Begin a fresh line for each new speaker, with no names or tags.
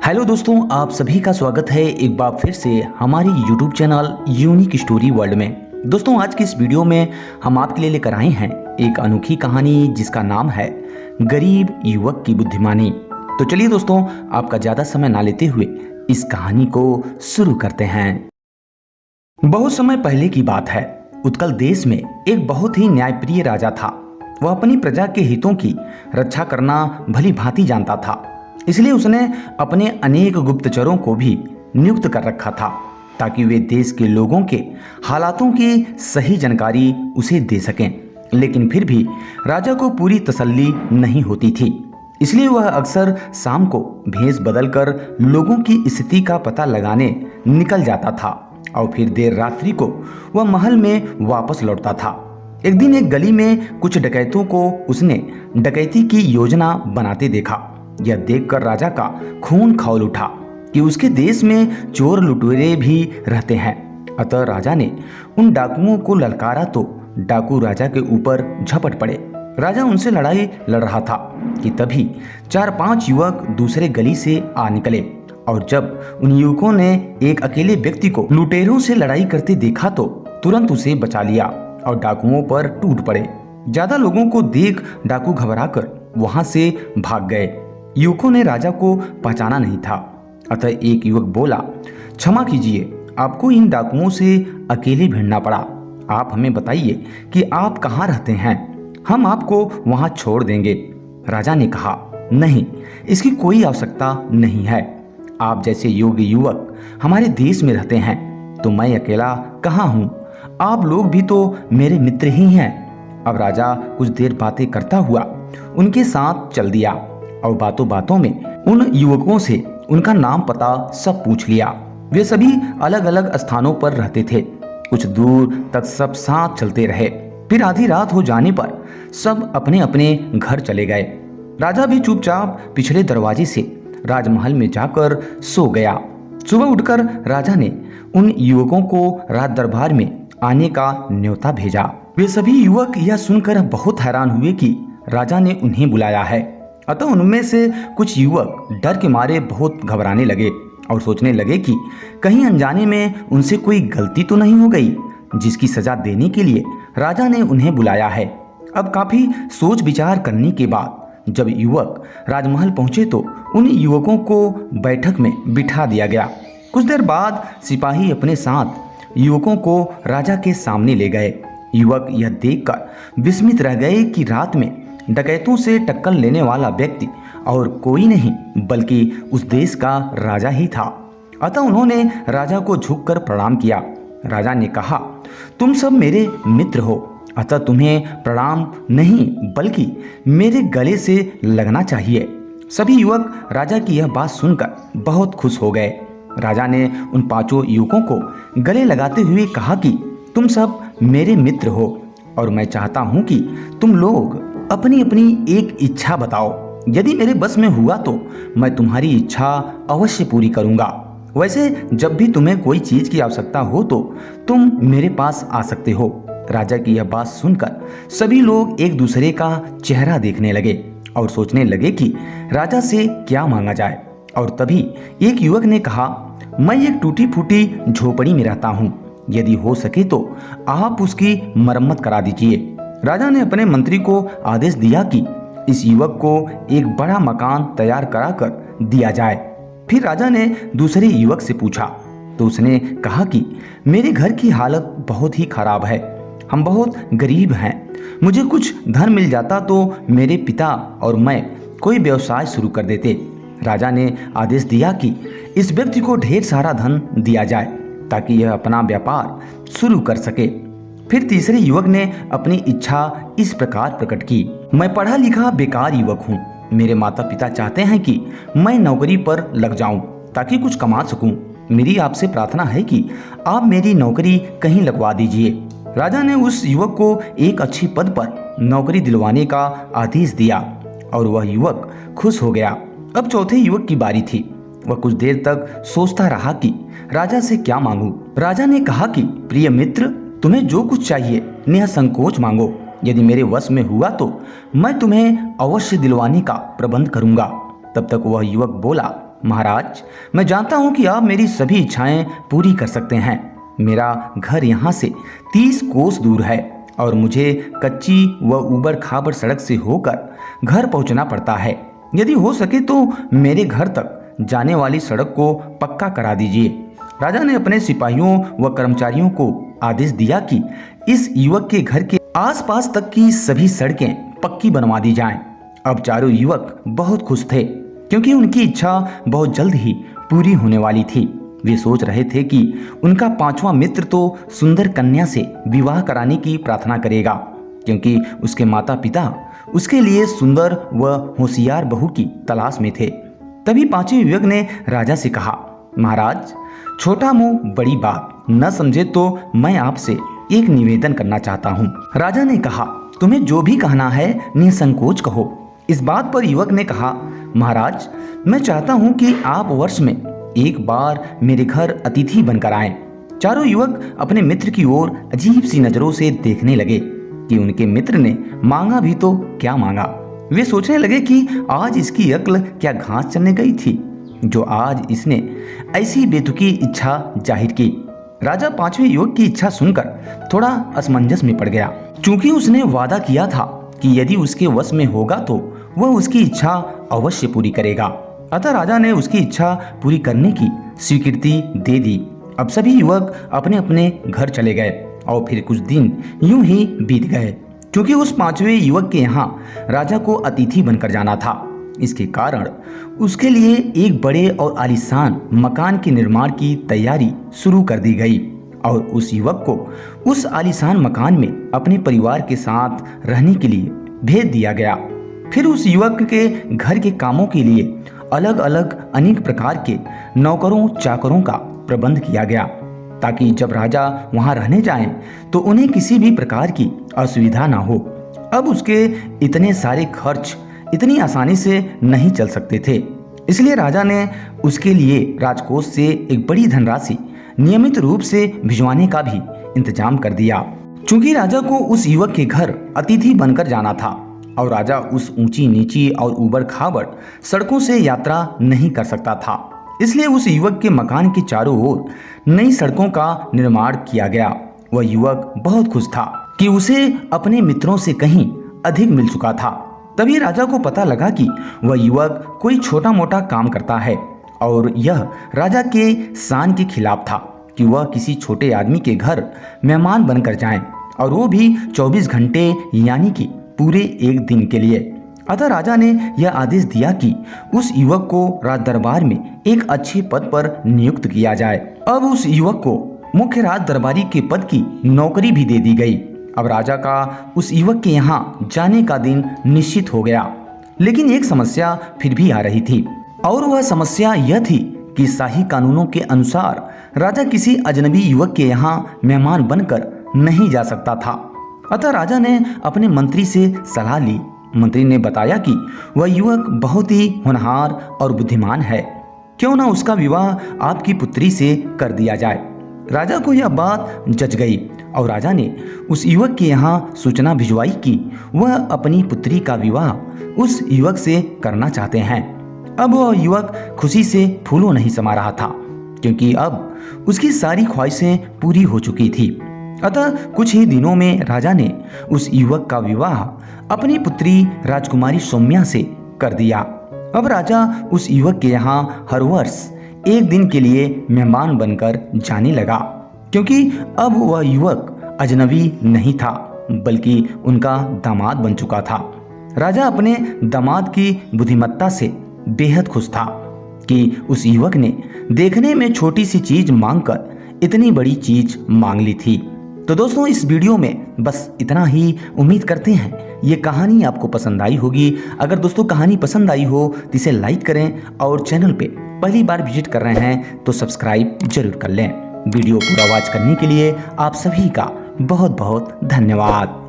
Hello दोस्तों, आप सभी का स्वागत है एक बार फिर से हमारी YouTube channel unique story world में। दोस्तों, आज की इस वीडियो में हम आपके लिए लेकर आए हैं एक अनोखी कहानी जिसका नाम है गरीब युवक की बुद्धिमानी। तो चलिए दोस्तों, आपका ज़्यादा समय ना लेते हुए इस कहानी को शुरू करते हैं। बहुत समय पहले की बात है। उत्कल देश में एक बहुत ही न्यायप्रिय राजा था। वह अपनी प्रजा के हितों की रक्षा करना भली भांति जानता था, इसलिए उसने अपने अनेक गुप्तचरों को भी नियुक्त कर रखा था ताकि वे देश के लोगों के हालातों की सही जानकारी उसे दे सकें। लेकिन फिर भी राजा को पूरी तसल्ली नहीं होती थी, इसलिए वह अक्सर शाम को भेष बदलकर लोगों की स्थिति का पता लगाने निकल जाता था और फिर देर रात्रि को वह महल में वापस लौटता था। एक दिन एक गली में कुछ डकैतों को उसने डकैती की योजना बनाते देखा। यह देखकर राजा का खून खौल उठा कि उसके देश में चोर लुटेरे भी रहते हैं। अतः राजा ने उन डाकुओं को ललकारा तो डाकू राजा के ऊपर झपट पड़े। राजा उनसे लड़ाई लड़ रहा था कि तभी 4-5 युवक दूसरे गली से आ निकले और जब उन युवकों ने एक अकेले व्यक्ति को लुटेरों से लड़ाई करते देखा तो तुरंत उसे बचा लिया और डाकुओं पर टूट पड़े। ज्यादा लोगों को देख डाकू घबराकर वहां से भाग गए। युवकों ने राजा को पहचाना नहीं था, अतः एक युवक बोला, क्षमा कीजिए, आपको इन डाकुओं से अकेले भिड़ना पड़ा। आप हमें बताइए कि आप कहाँ रहते हैं, हम आपको वहाँ छोड़ देंगे। राजा ने कहा, नहीं, इसकी कोई आवश्यकता नहीं है। आप जैसे योग्य युवक हमारे देश में रहते हैं तो मैं अकेला कहाँ हूँ, आप लोग भी तो मेरे मित्र ही हैं। अब राजा कुछ देर बातें करता हुआ उनके साथ चल दिया और बातों बातों में उन युवकों से उनका नाम पता सब पूछ लिया। वे सभी अलग अलग स्थानों पर रहते थे। कुछ दूर तक सब साथ चलते रहे। फिर आधी रात हो जाने पर सब अपने अपने घर चले गए। राजा भी चुपचाप पिछले दरवाजे से राजमहल में जाकर सो गया। सुबह उठकर राजा ने उन युवकों को रात दरबार में आने का न्योता भेजा। वे सभी युवक यह सुनकर बहुत हैरान हुए कि राजा ने उन्हें बुलाया है। अतः उनमें से कुछ युवक डर के मारे बहुत घबराने लगे और सोचने लगे कि कहीं अनजाने में उनसे कोई गलती तो नहीं हो गई जिसकी सजा देने के लिए राजा ने उन्हें बुलाया है। अब काफी सोच विचार करने के बाद जब युवक राजमहल पहुंचे तो उन युवकों को बैठक में बिठा दिया गया। कुछ देर बाद सिपाही अपने साथ युवकों को राजा के सामने ले गए। युवक यह देखकर विस्मित रह गए कि रात में डकैतों से टक्कर लेने वाला व्यक्ति और कोई नहीं बल्कि उस देश का राजा ही था। अतः उन्होंने राजा को झुककर प्रणाम किया। राजा ने कहा, तुम सब मेरे मित्र हो, अतः तुम्हें प्रणाम नहीं बल्कि मेरे गले से लगना चाहिए। सभी युवक राजा की यह बात सुनकर बहुत खुश हो गए। राजा ने उन 5 युवकों को गले लगाते हुए कहा कि तुम सब मेरे मित्र हो और मैं चाहता हूँ कि तुम लोग अपनी अपनी एक इच्छा बताओ। यदि मेरे बस में हुआ तो मैं तुम्हारी इच्छा अवश्य पूरी करूंगा। वैसे जब भी तुम्हें कोई चीज की आवश्यकता हो तो तुम मेरे पास आ सकते हो। राजा की यह बात सुनकर सभी लोग एक दूसरे का चेहरा देखने लगे और सोचने लगे कि राजा से क्या मांगा जाए। और तभी एक युवक ने कहा, मैं एक टूटी फूटी झोपड़ी में रहता हूँ, यदि हो सके तो आप उसकी मरम्मत करा दीजिए। राजा ने अपने मंत्री को आदेश दिया कि इस युवक को एक बड़ा मकान तैयार कराकर दिया जाए। फिर राजा ने दूसरे युवक से पूछा तो उसने कहा कि मेरे घर की हालत बहुत ही खराब है, हम बहुत गरीब हैं। मुझे कुछ धन मिल जाता तो मेरे पिता और मैं कोई व्यवसाय शुरू कर देते। राजा ने आदेश दिया कि इस व्यक्ति को ढेर सारा धन दिया जाए ताकि यह अपना व्यापार शुरू कर सके। फिर तीसरे युवक ने अपनी इच्छा इस प्रकार प्रकट की, मैं पढ़ा लिखा बेकार युवक हूँ। मेरे माता पिता चाहते हैं कि मैं नौकरी पर लग जाऊं ताकि कुछ कमा सकूं। मेरी आपसे प्रार्थना है कि आप मेरी नौकरी कहीं लगवा दीजिए। राजा ने उस युवक को एक अच्छी पद पर नौकरी दिलवाने का आदेश दिया और वह युवक खुश हो गया। अब चौथे युवक की बारी थी। वह कुछ देर तक सोचता रहा कि राजा से क्या मांगूं। राजा ने कहा कि प्रिय मित्र, तुम्हें जो कुछ चाहिए निसंकोच मांगो। यदि मेरे वश में हुआ तो मैं तुम्हें अवश्य दिलवाने का प्रबंध करूंगा। तब तक वह युवक बोला, महाराज, मैं जानता हूँ कि आप मेरी सभी इच्छाएं पूरी कर सकते हैं। मेरा घर यहाँ से 30 कोस दूर है और मुझे कच्ची व ऊबड़ खाबड़ सड़क से होकर घर पहुँचना पड़ता है। यदि हो सके तो मेरे घर तक जाने वाली सड़क को पक्का करा दीजिए। राजा ने अपने सिपाहियों व कर्मचारियों को आदेश दिया कि इस युवक के घर के आसपास तक की सभी सड़कें पक्की बनवा दी जाएं। अब चारों युवक बहुत खुश थे क्योंकि उनकी इच्छा बहुत जल्द ही पूरी होने वाली थी। वे सोच रहे थे कि उनका 5वां मित्र तो सुंदर कन्या से विवाह कराने की प्रार्थना करेगा, क्योंकि उसके माता पिता उसके लिए सुंदर व होशियार बहू की तलाश में थे। तभी 5वें युवक ने राजा से कहा, महाराज, छोटा मुंह बड़ी बात, न समझे तो मैं आपसे एक निवेदन करना चाहता हूँ। राजा ने कहा, तुम्हें जो भी कहना है निसंकोच कहो। इस बात पर युवक ने कहा, महाराज, मैं चाहता हूँ कि आप वर्ष में एक बार मेरे घर अतिथि बनकर आएं। चारों युवक अपने मित्र की ओर अजीब सी नजरों से देखने लगे कि उनके मित्र ने मांगा भी तो क्या मांगा। वे सोचने लगे कि आज इसकी अक्ल क्या घास चरने गई थी जो आज इसने ऐसी बेतुकी इच्छा जाहिर की। राजा 5वें युवक की इच्छा सुनकर थोड़ा असमंजस में पड़ गया, क्योंकि उसने वादा किया था कि यदि उसके वश में होगा तो वह उसकी इच्छा अवश्य पूरी करेगा। अतः राजा ने उसकी इच्छा पूरी करने की स्वीकृति दे दी। अब सभी युवक अपने अपने घर चले गए और फिर कुछ दिन यूं ही बीत गए, क्योंकि उस 5वें युवक के यहाँ राजा को अतिथि बनकर जाना था। इसके कारण उसके लिए एक बड़े और आलीशान मकान के निर्माण की तैयारी शुरू कर दी गई और उस युवक को उस आलीशान मकान में अपने परिवार के साथ रहने के लिए भेज दिया गया। फिर उस युवक के घर के कामों के लिए अलग अलग अनेक प्रकार के नौकरों चाकरों का प्रबंध किया गया, ताकि जब राजा वहां रहने जाएं तो उन्हें किसी भी प्रकार की असुविधा ना हो। अब उसके इतने सारे खर्च इतनी आसानी से नहीं चल सकते थे, इसलिए राजा ने उसके लिए राजकोष से एक बड़ी धनराशि नियमित रूप से भिजवाने का भी इंतजाम कर दिया। चूंकि राजा को उस युवक के घर अतिथि बनकर जाना था और राजा उस ऊंची नीची और ऊबड़ खाबड़ सड़कों से यात्रा नहीं कर सकता था, इसलिए उस युवक के मकान के चारों ओर नई सड़कों का निर्माण किया गया। वह युवक बहुत खुश था कि उसे अपने मित्रों से कहीं अधिक मिल चुका था। तभी राजा को पता लगा कि वह युवक कोई छोटा मोटा काम करता है और यह राजा के शान के खिलाफ था कि वह किसी छोटे आदमी के घर मेहमान बनकर जाएं और वो भी 24 घंटे यानी कि पूरे एक दिन के लिए। अतः राजा ने यह आदेश दिया कि उस युवक को राज दरबार में एक अच्छे पद पर नियुक्त किया जाए। अब उस युवक को मुख्य राज दरबारी के पद की नौकरी भी दे दी गई। अब राजा का उस युवक के यहाँ जाने का दिन निश्चित हो गया, लेकिन एक समस्या फिर भी आ रही थी और वह समस्या यह थी कि शाही कानूनों के अनुसार राजा किसी अजनबी युवक के यहाँ मेहमान बनकर नहीं जा सकता था। अतः राजा ने अपने मंत्री से सलाह ली। मंत्री ने बताया कि वह युवक बहुत ही होनहार और बुद्धिमान है, क्यों ना उसका विवाह आपकी पुत्री से कर दिया जाए। राजा को यह बात जच गई और राजा ने उस युवक के यहाँ सूचना भिजवाई कि वह अपनी पुत्री का विवाह उस युवक से करना चाहते हैं। अब वह युवक खुशी से फूलों नहीं समा रहा था, क्योंकि अब उसकी सारी ख्वाहिशें पूरी हो चुकी थी। अतः कुछ ही दिनों में राजा ने उस युवक का विवाह अपनी पुत्री राजकुमारी सौम्या से कर दिया। अब राजा उस युवक के यहाँ हर वर्ष एक दिन के लिए मेहमान बनकर जाने लगा, क्योंकि अब वह युवक अजनबी नहीं था बल्कि उनका दामाद बन चुका था। राजा अपने दामाद की बुद्धिमत्ता से बेहद खुश था कि उस युवक ने देखने में छोटी सी चीज मांगकर इतनी बड़ी चीज मांग ली थी। तो दोस्तों, इस वीडियो में बस इतना ही। उम्मीद करते हैं ये कहानी आपको पसंद आई होगी। अगर दोस्तों कहानी पसंद आई हो तो इसे लाइक करें और चैनल पे पहली बार विजिट कर रहे हैं तो सब्सक्राइब जरूर कर लें। वीडियो पूरा वॉच करने के लिए आप सभी का बहुत बहुत धन्यवाद।